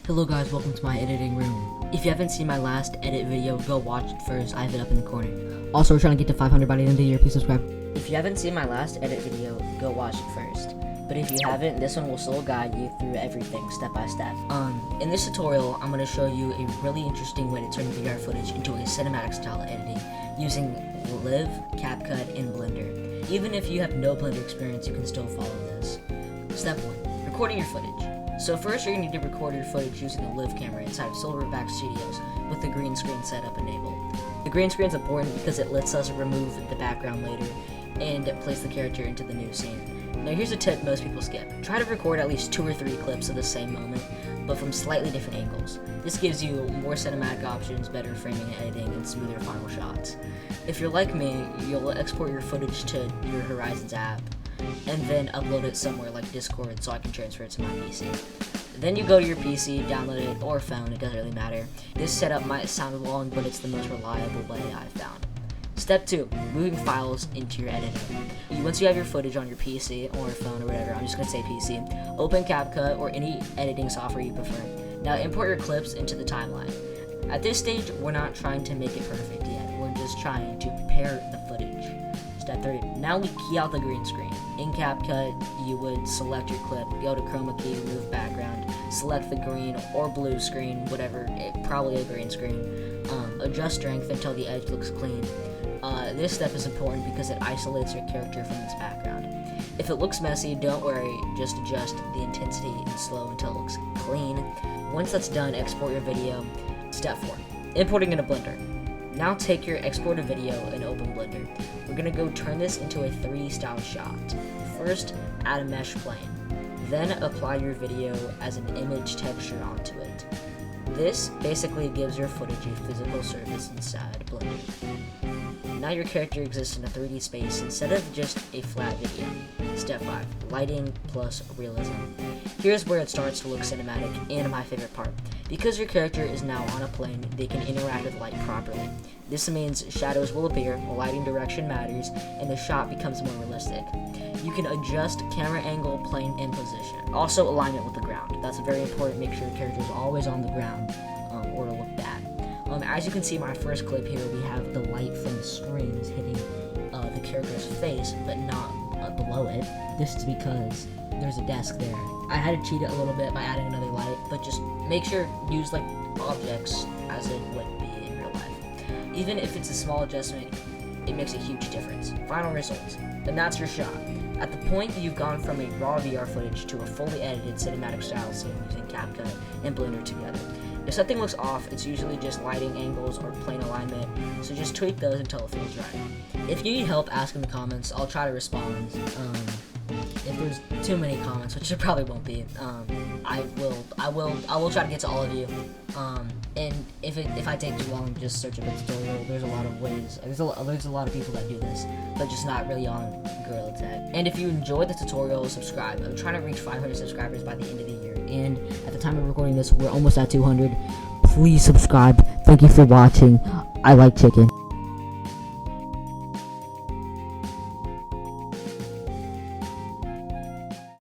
Hello guys, welcome to my editing room. If you haven't seen my last edit video, go watch it first. I have it up in the corner. Also, we're trying to get to 500 by the end of the year. Please subscribe. If you haven't seen my last edit video, go watch it first. But if you haven't, this one will still guide you through everything step by step. In this tutorial, I'm going to show you a really interesting way to turn VR footage into a cinematic style editing using Live, CapCut, and Blender. Even if you have no Blender experience, you can still follow this. Step 1. Recording your footage. So first you're going to need to record your footage using the Live camera inside of mith.studios with the green screen setup enabled. The green screen is important because it lets us remove the background later and place the character into the new scene. Now here's a tip most people skip. Try to record at least 2 or 3 clips of the same moment, but from slightly different angles. This gives you more cinematic options, better framing and editing, and smoother final shots. If you're like me, you'll export your footage to your Horizons app, and then upload it somewhere like Discord so I can transfer it to my PC. Then you go to your PC, download it, or phone, it doesn't really matter. This setup might sound long, but it's the most reliable way I've found. Step 2, moving files into your editor. Once you have your footage on your PC or phone or whatever, I'm just going to say PC, open CapCut or any editing software you prefer. Now import your clips into the timeline. At this stage, we're not trying to make it perfect yet, we're just trying to prepare the footage. Step 3, now we key out the green screen. In CapCut, you would select your clip, go to chroma key, remove background, select the green or blue screen, whatever, probably a green screen. Adjust strength until the edge looks clean. This step is important because it isolates your character from its background. If it looks messy, don't worry, just adjust the intensity and slow until it looks clean. Once that's done, export your video. Step 4, importing into Blender. Now take your exported video and open Blender. We're going to go turn this into a 3D style shot. First, add a mesh plane. Then apply your video as an image texture onto it. This basically gives your footage a physical surface inside Blender. Now your character exists in a 3D space instead of just a flat video. Step 5, lighting plus realism. Here's where it starts to look cinematic and my favorite part. Because your character is now on a plane, they can interact with light properly. This means shadows will appear, lighting direction matters, and the shot becomes more realistic. You can adjust camera angle, plane, and position. Also alignment with the ground. That's very important. Make sure your character is always on the ground or it'll look bad. As you can see in my first clip here, we have the light from the strings hitting the character's face, but not below it. This is because there's a desk there. I had to cheat it a little bit by adding another light, but just make sure use like objects as it would be in real life. Even if it's a small adjustment, it makes a huge difference. Final results. Then that's your shot. At the point that you've gone from a raw VR footage to a fully edited cinematic style scene using CapCut and Blender together. If something looks off, it's usually just lighting angles or plane alignment, so just tweak those until it feels right. If you need help, ask in the comments. I'll try to respond. If there's too many comments, which there probably won't be, I will try to get to all of you. And if I take too long, just search up a tutorial. There's a lot of ways. There's a lot of people that do this, but just not really on Gorilla Tech. And if you enjoyed the tutorial, subscribe. I'm trying to reach 500 subscribers by the end of the year. And at the time of recording this, we're almost at 200. Please subscribe. Thank you for watching. I like chicken.